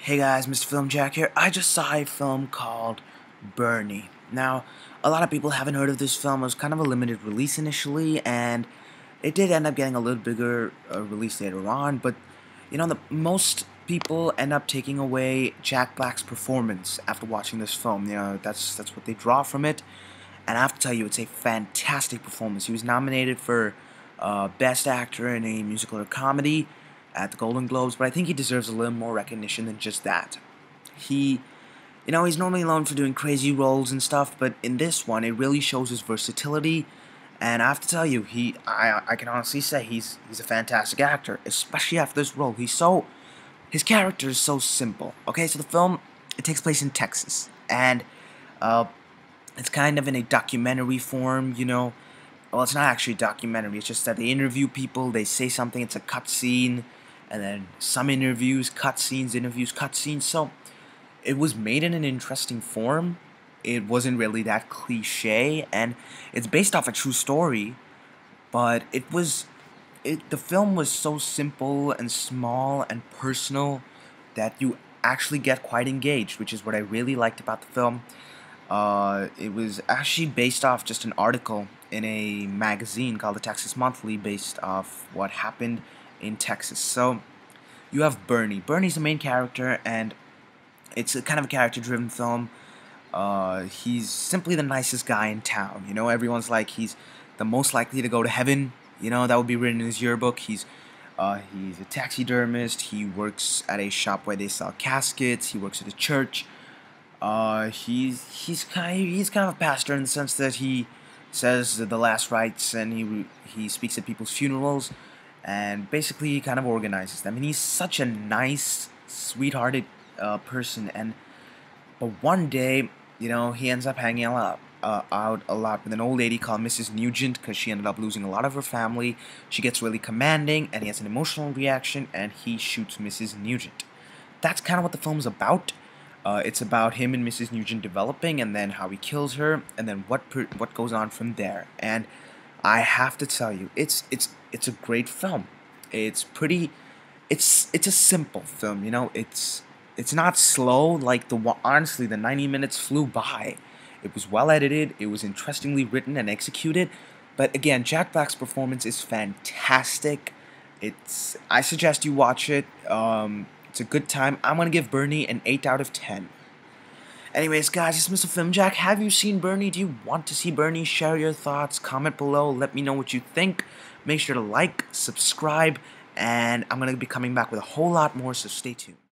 Hey guys, Mr. Film Jack here. I just saw a film called Bernie. Now, a lot of people haven't heard of this film. It was kind of a limited release initially, and it did end up getting a little bigger release later on, but most people end up taking away Jack Black's performance after watching this film. That's what they draw from it, and I have to tell you, it's a fantastic performance. He was nominated for Best Actor in a Musical or Comedy at the Golden Globes, but I think he deserves a little more recognition than just that. He's normally known for doing crazy roles and stuff, but in this one, it really shows his versatility. And I have to tell you, I can honestly say he's a fantastic actor, especially after this role. His character is so simple. Okay, so the film, it takes place in Texas, and it's kind of in a documentary form, Well, it's not actually a documentary. It's just that they interview people, they say something, it's a cutscene, and then some interviews, cutscenes. So it was made in an interesting form. It wasn't really that cliche, and it's based off a true story, but the film was so simple and small and personal that you actually get quite engaged, which is what I really liked about the film. It was actually based off just an article in a magazine called the Texas Monthly, based off what happened in Texas. So you have Bernie. Bernie's the main character, and it's a kind of a character-driven film. He's simply the nicest guy in town. Everyone's like he's the most likely to go to heaven. That would be written in his yearbook. He's a taxidermist. He works at a shop where they sell caskets. He works at a church. He's kind of a pastor in the sense that he says the last rites, and he speaks at people's funerals, and basically he kind of organizes them. And he's such a nice, sweethearted person. But one day, he ends up hanging out a lot with an old lady called Mrs. Nugent, because she ended up losing a lot of her family. She gets really commanding, and he has an emotional reaction, and he shoots Mrs. Nugent. That's kind of what the film's about. It's about him and Mrs. Nugent developing, and then how he kills her, and then what goes on from there. And I have to tell you, it's a great film. It's a simple film. It's not slow. Like honestly, the 90 minutes flew by. It was well edited. It was interestingly written and executed. But again, Jack Black's performance is fantastic. I suggest you watch it. It's a good time. I'm going to give Bernie an 8 out of 10. Anyways, guys, it's Mr. Film Jack. Have you seen Bernie? Do you want to see Bernie? Share your thoughts. Comment below. Let me know what you think. Make sure to like, subscribe, and I'm going to be coming back with a whole lot more, so stay tuned.